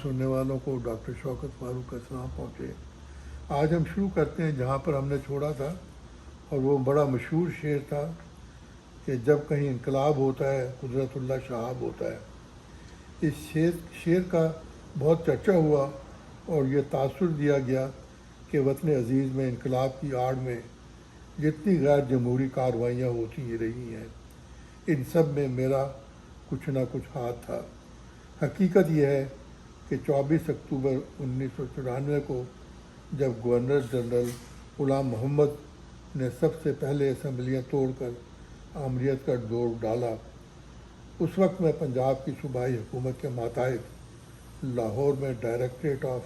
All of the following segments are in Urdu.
سننے والوں کو ڈاکٹر شوکت فاروق کا سلام پہنچے۔ آج ہم شروع کرتے ہیں جہاں پر ہم نے چھوڑا تھا، اور وہ بڑا مشہور شعر تھا کہ جب کہیں انقلاب ہوتا ہے قدرت اللہ شہاب ہوتا ہے۔ اس شعر کا بہت چرچا ہوا اور یہ تاثر دیا گیا کہ وطن عزیز میں انقلاب کی آڑ میں جتنی غیر جمہوری کارروائیاں ہوتی ہی رہی ہیں، ان سب میں میرا کچھ نہ کچھ ہاتھ تھا۔ حقیقت یہ ہے کہ 24 اکتوبر 1994 کو جب گورنر جنرل غلام محمد نے سب سے پہلے اسمبلیاں توڑ کر آمریت کا دور ڈالا، اس وقت میں پنجاب کی صوبائی حکومت کے ماتحت لاہور میں ڈائریکٹریٹ آف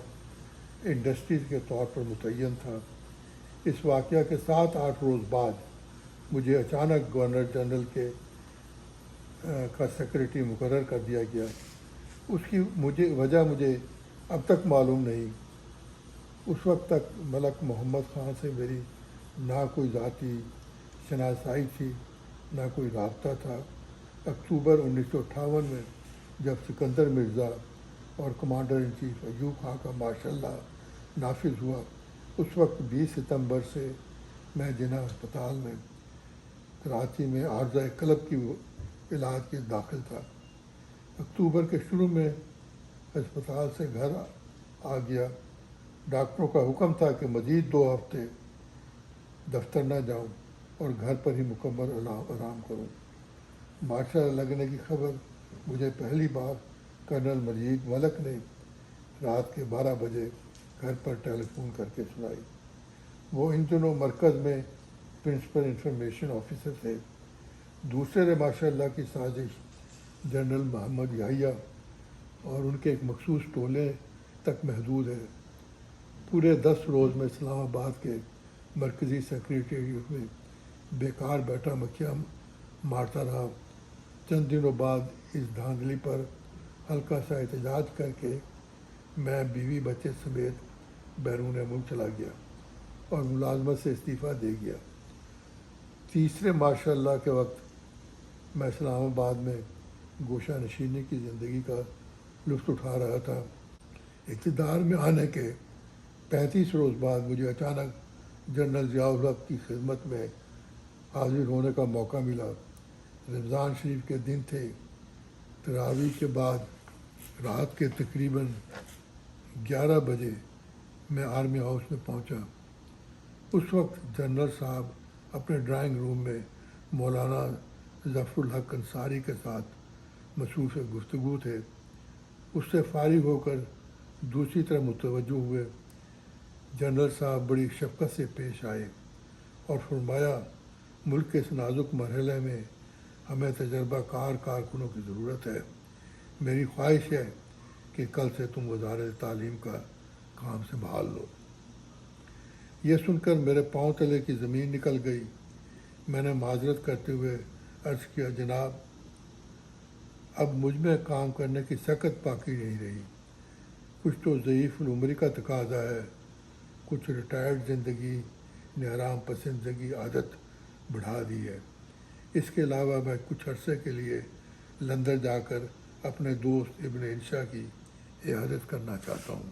انڈسٹریز کے طور پر متعین تھا۔ اس واقعہ کے 7-8 روز بعد مجھے اچانک گورنر جنرل کا سیکرٹری مقرر کر دیا گیا۔ اس کی وجہ مجھے اب تک معلوم نہیں۔ اس وقت تک ملک محمد خان سے میری نہ کوئی ذاتی شناسائی تھی، نہ کوئی رابطہ تھا۔ اکتوبر 1958 میں جب سکندر مرزا اور commander in chief Ayub Khan کا مارشل لا نافذ ہوا، اس وقت 20 ستمبر سے میں جناح ہسپتال میں کراچی میں عارضہ قلب کی علاج کے داخل تھا۔ اکتوبر کے شروع میں ہسپتال سے گھر آ گیا۔ ڈاکٹروں کا حکم تھا کہ مزید 2 ہفتے دفتر نہ جاؤں اور گھر پر ہی مکمل آرام کروں۔ مارشل لگنے کی خبر مجھے پہلی بار کرنل مجید ملک نے رات کے 12 بجے گھر پر ٹیلی فون کر کے سنائی۔ وہ ان دنوں مرکز میں پرنسپل انفارمیشن آفیسر تھے۔ دوسرے ماشاء اللہ کی سازش جنرل محمد یحییٰ اور ان کے ایک مخصوص ٹولے تک محدود ہے۔ پورے 10 روز میں اسلام آباد کے مرکزی سیکریٹریٹ میں بیکار بیٹھا مکھیاں مارتا رہا۔ چند دنوں بعد اس دھاندلی پر ہلکا سا احتجاج کر کے میں بیوی بچے سمیت بیرون ملک چلا گیا اور ملازمت سے استعفیٰ دے گیا۔ تیسرے ماشاء اللہ کے وقت میں اسلام آباد میں گوشہ نشینی کی زندگی کا لطف اٹھا رہا تھا۔ اقتدار میں آنے کے 35 روز بعد مجھے اچانک جنرل ضیاء الحق کی خدمت میں حاضر ہونے کا موقع ملا۔ رمضان شریف کے دن تھے۔ تراویح کے بعد رات کے تقریباً 11 بجے میں آرمی ہاؤس میں پہنچا۔ اس وقت جنرل صاحب اپنے ڈرائنگ روم میں مولانا ظفر الحق انصاری کے ساتھ مصروف گفتگو تھے۔ اس سے فارغ ہو کر دوسری طرف متوجہ ہوئے۔ جنرل صاحب بڑی شفقت سے پیش آئے اور فرمایا، ملک کے اس نازک مرحلے میں ہمیں تجربہ کار کارکنوں کی ضرورت ہے۔ میری خواہش ہے کہ کل سے تم وزارت تعلیم کا کام سنبھال لو۔ یہ سن کر میرے پاؤں تلے کی زمین نکل گئی۔ میں نے معذرت کرتے ہوئے عرض کیا، جناب، اب مجھ میں کام کرنے کی سخت باقی نہیں رہی۔ کچھ تو ضعیف العمری کا تقاضا ہے، کچھ ریٹائرڈ زندگی نے آرام پسندگی عادت بڑھا دی ہے۔ اس کے علاوہ میں کچھ عرصے کے لیے لندن جا کر اپنے دوست ابن انشا کی عیادت کرنا چاہتا ہوں۔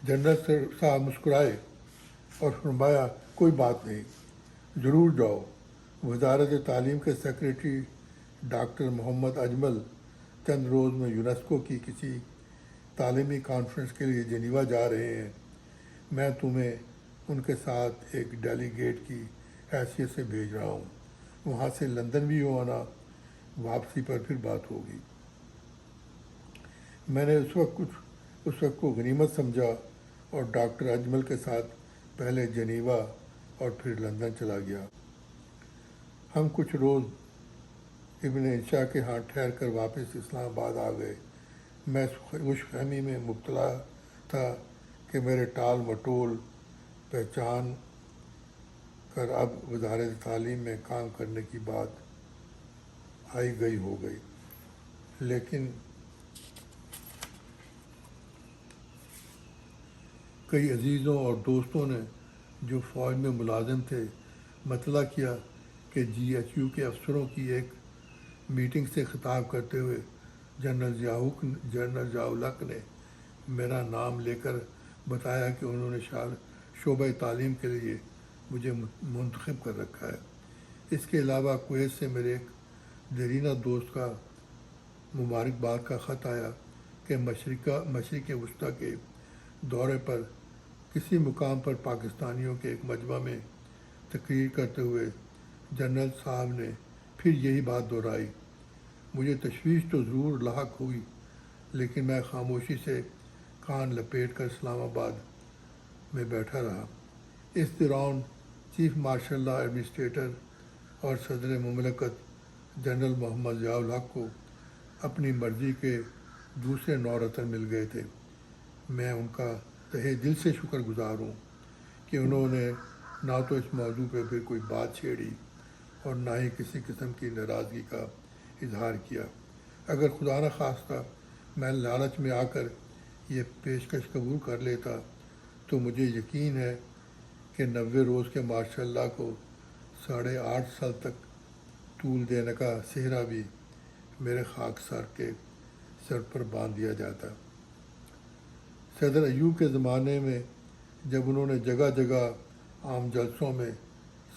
جنرل صاحب مسکرائے اور فرمایا، کوئی بات نہیں، ضرور جاؤ۔ وزارت تعلیم کے سیکریٹری ڈاکٹر محمد اجمل چند روز میں یونیسکو کی کسی تعلیمی کانفرنس کے لیے جنیوا جا رہے ہیں۔ میں تمہیں ان کے ساتھ ایک ڈیلیگیٹ کی حیثیت سے بھیج رہا ہوں۔ وہاں سے لندن بھی ہو آنا، واپسی پر پھر بات ہوگی۔ میں نے اس وقت کو غنیمت سمجھا اور ڈاکٹر اجمل کے ساتھ پہلے جنیوا اور پھر لندن چلا گیا۔ ہم کچھ روز ابن انشا کے ہاں ٹھہر کر واپس اسلام آباد آ گئے۔ میں خوش فہمی میں مبتلا تھا کہ میرے ٹال مٹول پہچان کر اب وزارت تعلیم میں کام کرنے کی بات آئی گئی ہو گئی، لیکن کئی عزیزوں اور دوستوں نے جو فوج میں ملازم تھے مطلع کیا کہ جی ایچ یو کے افسروں کی ایک میٹنگ سے خطاب کرتے ہوئے جنرل ضیاء الحق نے میرا نام لے کر بتایا کہ انہوں نے شعبہ تعلیم کے لیے مجھے منتخب کر رکھا ہے۔ اس کے علاوہ کویت سے میرے ایک دیرینہ دوست کا مبارکباد کا خط آیا کہ مشرق وسطیٰ کے دورے پر کسی مقام پر پاکستانیوں کے ایک مجمع میں تقریر کرتے ہوئے جنرل صاحب نے پھر یہی بات دہرائی۔ مجھے تشویش تو ضرور لاحق ہوئی، لیکن میں خاموشی سے کان لپیٹ کر اسلام آباد میں بیٹھا رہا۔ اس دوران چیف مارشل لا ایڈمنسٹریٹر اور صدر مملکت جنرل محمد ضیاء الحق کو اپنی مرضی کے دوسرے نورتن مل گئے تھے۔ میں ان کا تہہ دل سے شکر گزار ہوں کہ انہوں نے نہ تو اس موضوع پہ پھر کوئی بات چھیڑی اور نہ ہی کسی قسم کی ناراضگی کا اظہار کیا۔ اگر خدا نہ خواستہ میں لالچ میں آ کر یہ پیشکش قبول کر لیتا تو مجھے یقین ہے کہ 90 روز کے مارشاء اللہ کو 8.5 سال تک طول دینے کا صحرا بھی میرے خاک سر کے سر پر باندھ دیا جاتا۔ صدر ایوب کے زمانے میں جب انہوں نے جگہ جگہ عام جلسوں میں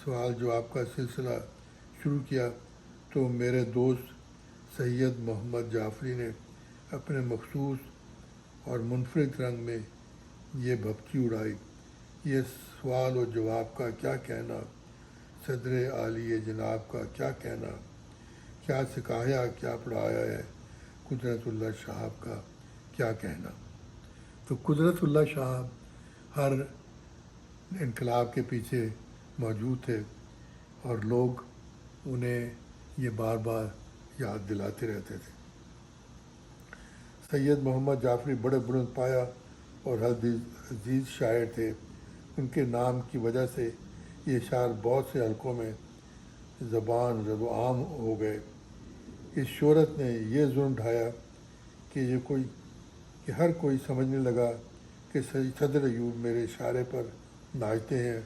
سوال جواب کا سلسلہ شروع کیا تو میرے دوست سید محمد جعفری نے اپنے مخصوص اور منفرد رنگ میں یہ بھپکی اڑائی، یہ سوال و جواب کا کیا کہنا، صدر عالی جناب کا کیا کہنا، کیا سکھایا کیا پڑھایا ہے، قدرت اللہ صاحب کا کیا کہنا۔ تو قدرت اللہ صاحب ہر انقلاب کے پیچھے موجود تھے اور لوگ انہیں یہ بار بار یاد دلاتے رہتے تھے۔ سید محمد جعفری بڑے بلند پایا اور عزیز شاعر تھے۔ ان کے نام کی وجہ سے یہ اشعار بہت سے حلقوں میں زبان رب و عام ہو گئے۔ اس شہرت نے یہ ظلم ڈھایا کہ ہر کوئی سمجھنے لگا کہ صدر ایوب میرے اشارے پر ناچتے ہیں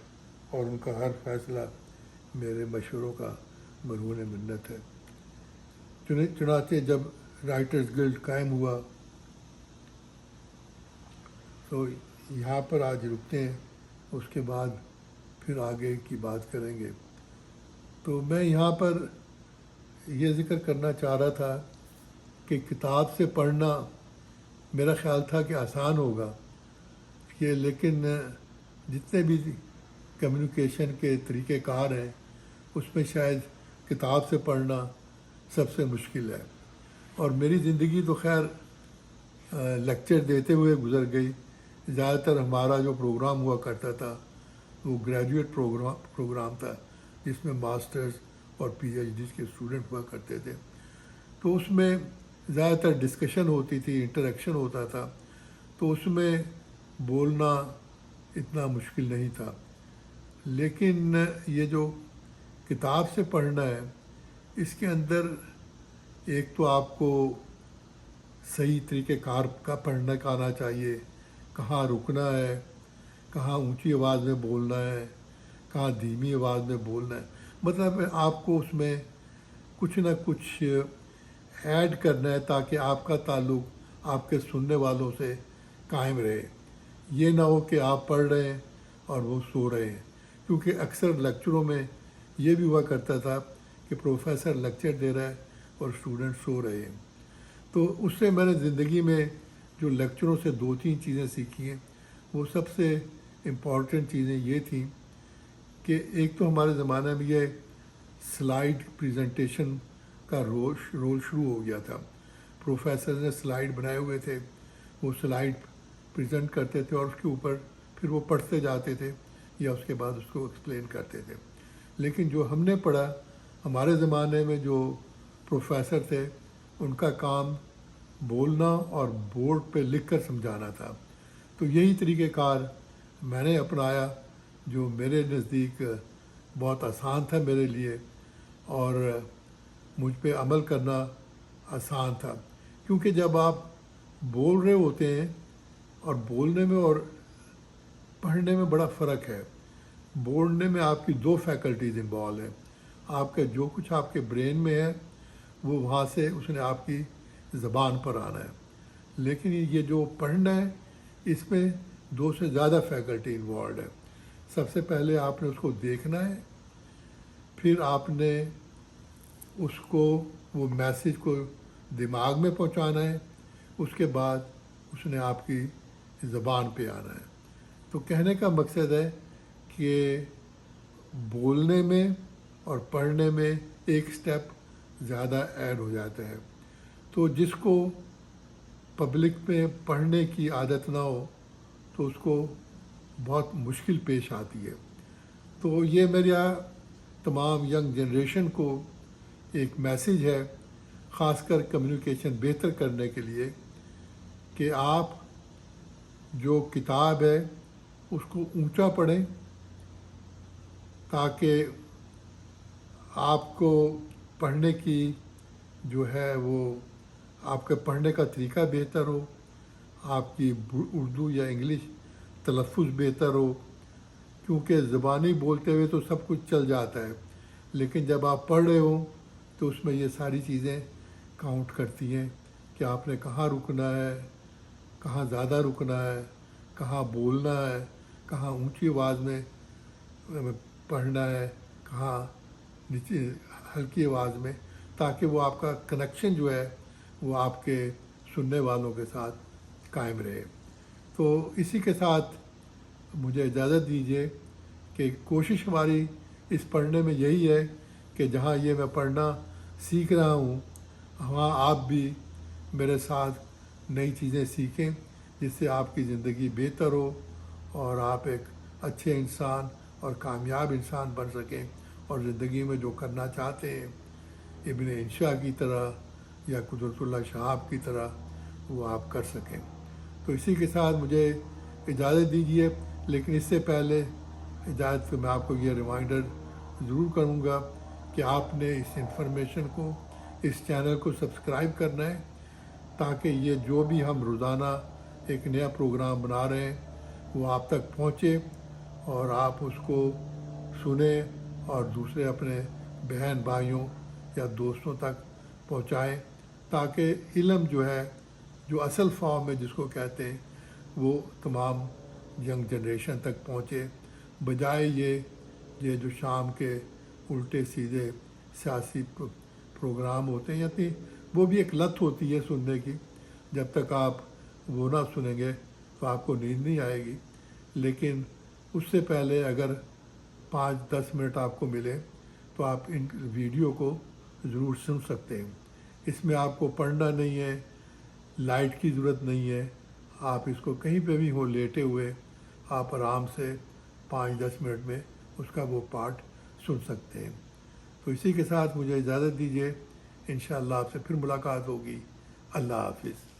اور ان کا ہر فیصلہ میرے مشوروں کا مرہون منت ہے۔ چنانچہ جب رائٹرز گلڈ قائم ہوا تو یہاں پر آج رکتے ہیں، اس کے بعد پھر آگے کی بات کریں گے۔ تو میں یہاں پر یہ ذکر کرنا چاہ رہا تھا کہ کتاب سے پڑھنا میرا خیال تھا کہ آسان ہوگا، لیکن جتنے بھی کمیونیکیشن کے طریقہ کار ہیں اس میں شاید کتاب سے پڑھنا سب سے مشکل ہے۔ اور میری زندگی تو خیر لیکچر دیتے ہوئے گزر گئی۔ زیادہ تر ہمارا جو پروگرام ہوا کرتا تھا وہ گریجویٹ پروگرام تھا، جس میں ماسٹرز اور پی ایچ ڈیز کے اسٹوڈنٹ ہوا کرتے تھے۔ تو اس میں زیادہ تر ڈسکشن ہوتی تھی، انٹریکشن ہوتا تھا، تو اس میں بولنا اتنا مشکل نہیں تھا۔ لیکن یہ جو کتاب سے پڑھنا ہے، اس کے اندر ایک تو آپ کو صحیح طریقہ کار کا پڑھنے کا آنا چاہیے، کہاں رکنا ہے، کہاں اونچی آواز میں بولنا ہے، کہاں دھیمی آواز میں بولنا ہے، مطلب آپ کو اس میں کچھ نہ کچھ ایڈ کرنا ہے تاکہ آپ کا تعلق آپ کے سننے والوں سے قائم رہے۔ یہ نہ ہو کہ آپ پڑھ رہے ہیں اور وہ سو رہے ہیں، کیونکہ اکثر لیکچروں میں یہ بھی ہوا کرتا تھا کہ پروفیسر لیکچر دے رہا ہے اور اسٹوڈنٹ سو رہے ہیں۔ تو اس سے میں نے زندگی میں جو لیکچروں سے 2-3 چیزیں سیکھی ہیں، وہ سب سے امپورٹنٹ چیزیں یہ تھیں کہ ایک تو ہمارے زمانے میں یہ سلائیڈ پریزنٹیشن کا رول شروع ہو گیا تھا۔ پروفیسر نے سلائیڈ بنائے ہوئے تھے، وہ سلائیڈ پریزنٹ کرتے تھے اور اس کے اوپر پھر وہ پڑھتے جاتے تھے یا اس کے بعد اس کو ایکسپلین کرتے تھے۔ لیکن جو ہم نے پڑھا، ہمارے زمانے میں جو پروفیسر تھے ان کا کام بولنا اور بورڈ پہ لکھ کر سمجھانا تھا۔ تو یہی طریقہ کار میں نے اپنایا جو میرے نزدیک بہت آسان تھا میرے لیے، اور مجھ پہ عمل کرنا آسان تھا، کیونکہ جب آپ بول رہے ہوتے ہیں اور بولنے میں اور پڑھنے میں بڑا فرق ہے۔ بولنے میں آپ کی 2 فیکلٹیز انوالو ہیں، آپ کا جو کچھ آپ کے برین میں ہے وہ وہاں سے اس نے آپ کی زبان پر آنا ہے. لیکن یہ جو پڑھنا ہے اس میں 2 سے زیادہ فیکلٹی انوالوڈ ہے. سب سے پہلے آپ نے اس کو دیکھنا ہے، پھر آپ نے اس کو وہ میسیج کو دماغ میں پہنچانا ہے، اس کے بعد اس نے آپ کی زبان پہ آنا ہے. تو کہنے کا مقصد ہے کہ بولنے میں اور پڑھنے میں ایک سٹیپ زیادہ ایڈ ہو جاتا ہے. تو جس کو پبلک میں پڑھنے کی عادت نہ ہو تو اس کو بہت مشکل پیش آتی ہے. تو یہ میرا تمام ینگ جنریشن کو ایک میسیج ہے، خاص کر کمیونیکیشن بہتر کرنے کے لیے، کہ آپ جو کتاب ہے اس کو اونچا پڑھیں تاکہ آپ کو پڑھنے کی جو ہے وہ آپ کے پڑھنے کا طریقہ بہتر ہو، آپ کی اردو یا انگلش تلفظ بہتر ہو. کیونکہ زبانی بولتے ہوئے تو سب کچھ چل جاتا ہے، لیکن جب آپ پڑھ رہے ہوں تو اس میں یہ ساری چیزیں کاؤنٹ کرتی ہیں کہ آپ نے کہاں رکنا ہے، کہاں زیادہ رکنا ہے، کہاں بولنا ہے، کہاں اونچی آواز میں پڑھنا ہے، کہاں نیچے ہلکی آواز میں، تاکہ وہ آپ کا کنیکشن جو ہے وہ آپ کے سننے والوں کے ساتھ قائم رہے. تو اسی کے ساتھ مجھے اجازت دیجیے کہ کوشش ہماری اس پڑھنے میں یہی ہے کہ جہاں یہ میں پڑھنا سیکھ رہا ہوں وہاں آپ بھی میرے ساتھ نئی چیزیں سیکھیں، جس سے آپ کی زندگی بہتر ہو اور آپ ایک اچھے انسان اور کامیاب انسان بن سکیں، اور زندگی میں جو کرنا چاہتے ہیں ابن انشا کی طرح یا قدرت اللہ شہاب کی طرح وہ آپ کر سکیں. تو اسی کے ساتھ مجھے اجازت دیجیے، لیکن اس سے پہلے اجازت سے میں آپ کو یہ ریمائنڈر ضرور کروں گا کہ آپ نے اس انفارمیشن کو، اس چینل کو سبسکرائب کرنا ہے، تاکہ یہ جو بھی ہم روزانہ ایک نیا پروگرام بنا رہے ہیں وہ آپ تک پہنچے اور آپ اس کو سنیں اور دوسرے اپنے بہن بھائیوں یا دوستوں تک پہنچائیں، تاکہ علم جو ہے، جو اصل فارم میں جس کو کہتے ہیں، وہ تمام ینگ جنریشن تک پہنچے، بجائے یہ جو شام کے الٹے سیدھے سیاسی پروگرام ہوتے ہیں، یا وہ بھی ایک لت ہوتی ہے سننے کی. جب تک آپ وہ نہ سنیں گے تو آپ کو نیند نہیں آئے گی. لیکن اس سے پہلے اگر 5-10 منٹ آپ کو ملے تو آپ ان ویڈیو کو ضرور سن سکتے ہیں. اس میں آپ کو پڑھنا نہیں ہے، لائٹ کی ضرورت نہیں ہے، آپ اس کو کہیں پہ بھی ہو لیٹے ہوئے آپ آرام سے 5-10 منٹ میں اس کا وہ پارٹ سن سکتے ہیں. تو اسی کے ساتھ مجھے اجازت دیجیے، انشاءاللہ آپ سے پھر ملاقات ہوگی. اللہ حافظ.